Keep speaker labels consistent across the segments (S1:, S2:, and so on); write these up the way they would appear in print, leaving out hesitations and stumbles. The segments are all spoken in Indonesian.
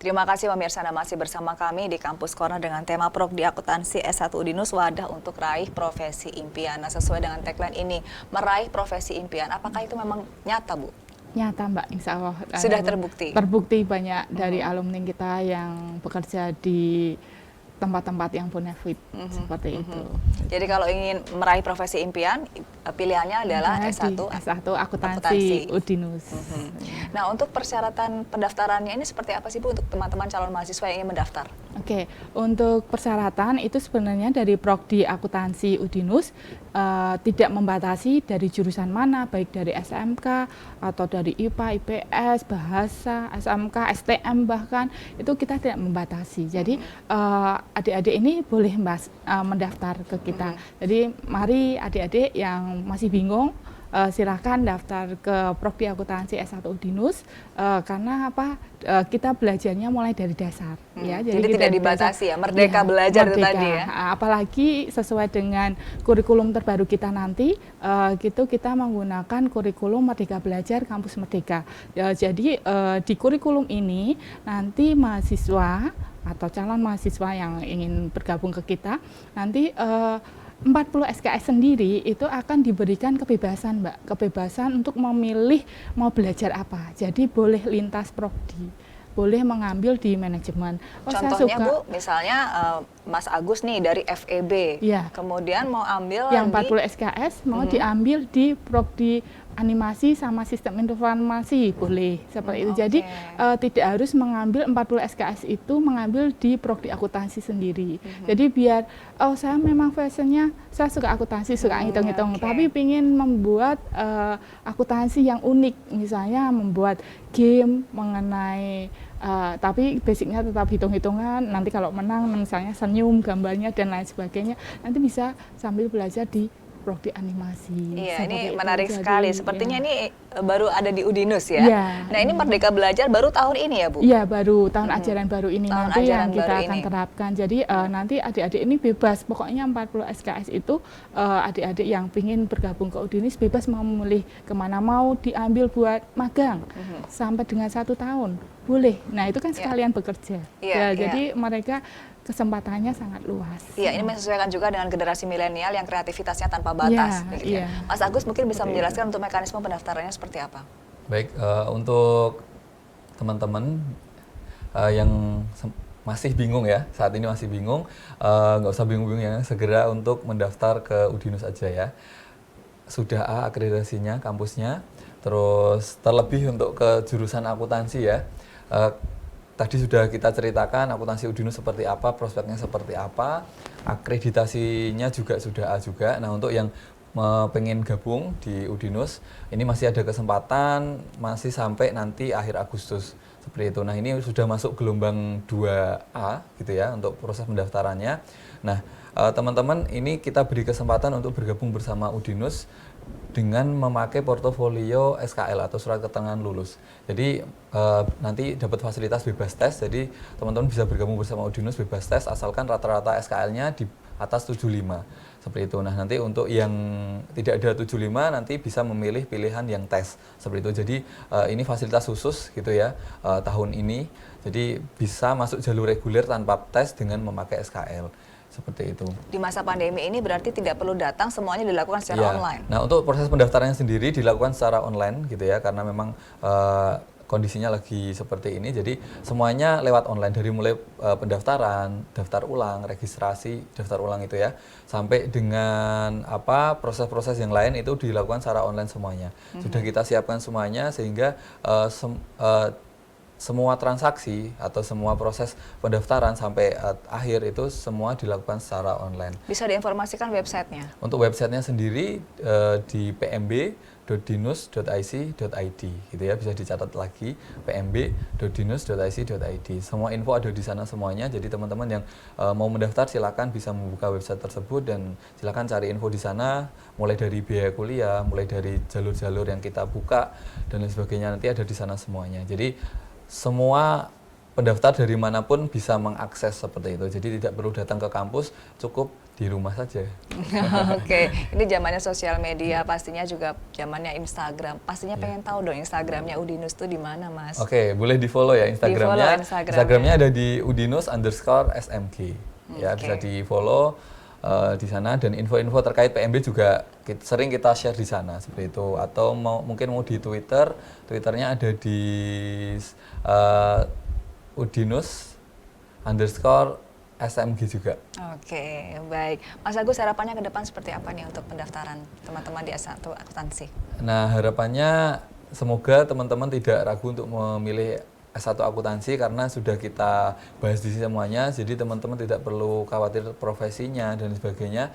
S1: Terima kasih pemirsa, Anda masih bersama kami di Kampus Corner dengan tema Prodi Akuntansi S1 Udinus, wadah untuk raih profesi impian. Nah, sesuai dengan tagline ini, meraih profesi impian, apakah itu memang nyata, Bu?
S2: Nyata, Mbak, insya Allah.
S1: Sudah terbukti?
S2: Terbukti banyak dari alumni kita yang bekerja di tempat-tempat yang bonafit seperti itu.
S1: Jadi kalau ingin meraih profesi impian, pilihannya adalah S1
S2: Akuntansi Udinus.
S1: Nah, untuk persyaratan pendaftarannya ini seperti apa sih, Bu, untuk teman-teman calon mahasiswa yang ingin mendaftar?
S2: Oke, untuk persyaratan itu sebenarnya dari Prodi Akuntansi Udinus tidak membatasi dari jurusan mana, baik dari SMK atau dari IPA, IPS, Bahasa, SMK, STM bahkan, itu kita tidak membatasi. Jadi adik-adik ini boleh mendaftar ke kita. Jadi mari adik-adik yang masih bingung, silahkan daftar ke Prodi Akuntansi S1 Udinus karena kita belajarnya mulai dari dasar ya.
S1: Jadi tidak dibatasi ya, merdeka belajar itu tadi ya.
S2: Apalagi sesuai dengan kurikulum terbaru kita nanti kita menggunakan kurikulum Merdeka Belajar Kampus Merdeka. Jadi di kurikulum ini nanti mahasiswa atau calon mahasiswa yang ingin bergabung ke kita nanti 40 SKS sendiri itu akan diberikan kebebasan, Mbak, kebebasan untuk memilih mau belajar apa. Jadi boleh lintas prodi, boleh mengambil di manajemen.
S1: Contohnya, Bu, misalnya Mas Agus nih dari FEB,
S2: ya,
S1: kemudian mau ambil
S2: yang 40 SKS mau diambil di prodi animasi sama sistem informasi, boleh seperti itu. Jadi tidak harus mengambil 40 SKS itu mengambil di prodi akuntansi sendiri. Jadi biar saya memang fashionnya saya suka akuntansi, suka hitung-hitung, tapi ingin membuat akuntansi yang unik, misalnya membuat game mengenai tapi basicnya tetap hitung-hitungan, nanti kalau menang misalnya senyum gambarnya dan lain sebagainya, nanti bisa sambil belajar di prodi animasi.
S1: Iya, ini menarik sekali. Sepertinya ini baru ada di Udinus ya. Nah, ini Merdeka Belajar baru tahun ini ya, Bu?
S2: Iya, baru tahun ajaran baru ini nanti yang kita akan terapkan. Jadi nanti adik-adik ini bebas, pokoknya 40 SKS itu adik-adik yang ingin bergabung ke Udinus bebas mau memilih kemana, mau diambil buat magang sampai dengan 1 tahun, boleh. Nah, itu kan sekalian bekerja. Jadi mereka kesempatannya sangat luas.
S1: Iya, ini menyesuaikan juga dengan generasi milenial yang kreativitasnya tanpa batas. Mas Agus mungkin bisa menjelaskan untuk mekanisme pendaftarannya seperti apa?
S3: Baik, untuk teman-teman yang masih bingung ya, saat ini masih bingung, nggak usah bingung-bingung ya, segera untuk mendaftar ke Udinus aja ya. Sudah A akreditasinya, kampusnya, terus terlebih untuk ke jurusan akuntansi ya. Tadi sudah kita ceritakan akuntansi Udinus seperti apa, prospeknya seperti apa, akreditasinya juga sudah A juga. Nah, untuk yang pengen gabung di Udinus, ini masih ada kesempatan, masih sampai nanti akhir Agustus seperti itu. Nah, ini sudah masuk gelombang 2A gitu ya untuk proses pendaftarannya. Nah, teman-teman, ini kita beri kesempatan untuk bergabung bersama Udinus dengan memakai portofolio SKL atau surat keterangan lulus. Jadi nanti dapat fasilitas bebas tes, jadi teman-teman bisa bergabung bersama Udinus bebas tes asalkan rata-rata SKL-nya di atas 75 seperti itu. Nah, nanti untuk yang tidak ada 75 nanti bisa memilih pilihan yang tes seperti itu. Jadi ini fasilitas khusus gitu ya tahun ini. Jadi bisa masuk jalur reguler tanpa tes dengan memakai SKL. Seperti itu.
S1: Di masa pandemi ini berarti tidak perlu datang, semuanya dilakukan secara online?
S3: Nah, untuk proses pendaftarannya sendiri dilakukan secara online gitu ya, karena memang kondisinya lagi seperti ini, jadi semuanya lewat online, dari mulai pendaftaran, daftar ulang, registrasi, daftar ulang itu ya, sampai dengan proses-proses yang lain itu dilakukan secara online semuanya. Sudah kita siapkan semuanya sehingga semua transaksi atau semua proses pendaftaran sampai akhir itu semua dilakukan secara online.
S1: Bisa diinformasikan websitenya?
S3: Untuk websitenya sendiri di pmb.dinus.ic.id gitu ya, bisa dicatat lagi pmb.dinus.ic.id. Semua info ada di sana semuanya, jadi teman-teman yang mau mendaftar silakan bisa membuka website tersebut dan silakan cari info di sana, mulai dari biaya kuliah, mulai dari jalur-jalur yang kita buka dan lain sebagainya, nanti ada di sana semuanya. Jadi semua pendaftar dari manapun bisa mengakses seperti itu. Jadi tidak perlu datang ke kampus, cukup di rumah saja.
S1: Oke, ini zamannya sosial media, pastinya juga zamannya Instagram. Pastinya pengen tahu dong Instagramnya Udinus tuh di mana, Mas?
S3: Oke, boleh di-follow ya Instagramnya.
S1: Di-follow Instagramnya.
S3: Instagramnya ada di udinus_smg. Ya, bisa di-follow di sana, dan info-info terkait PMB juga sering kita share di sana seperti itu. Atau mungkin mau di Twitter, Twitternya ada di udinus_smg juga.
S1: Oke, baik. Mas Agus, harapannya ke depan seperti apa nih untuk pendaftaran teman-teman di S1 akuntansi?
S3: Nah, harapannya semoga teman-teman tidak ragu untuk memilih S1 akuntansi karena sudah kita bahas di sini semuanya, jadi teman-teman tidak perlu khawatir profesinya dan sebagainya.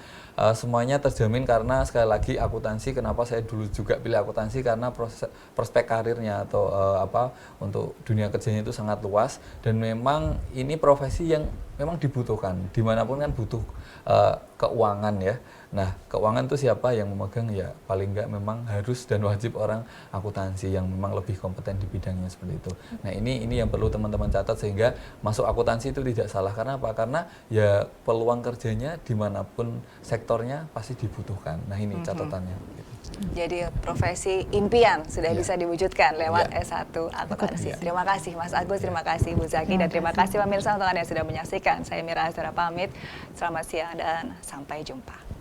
S3: Semuanya terjamin karena sekali lagi akuntansi, kenapa saya dulu juga pilih akuntansi, karena prospek karirnya atau untuk dunia kerjanya itu sangat luas, dan memang ini profesi yang memang dibutuhkan, dimanapun kan butuh keuangan ya. Nah, keuangan itu siapa yang memegang? Ya paling enggak memang harus dan wajib orang akuntansi yang memang lebih kompeten di bidangnya seperti itu. Nah, ini yang perlu teman-teman catat, sehingga masuk akuntansi itu tidak salah. Karena apa? Karena ya peluang kerjanya dimanapun sektornya pasti dibutuhkan. Nah, ini catatannya.
S1: Jadi profesi impian sudah bisa diwujudkan lewat
S3: Ya.
S1: S1 akuntansi.
S3: Ya.
S1: Terima kasih Mas Agus, terima kasih Bu Zaki, dan terima kasih pemirsa untuk Anda yang sudah menyaksikan. Saya Mira Azhara pamit. Selamat siang dan sampai jumpa.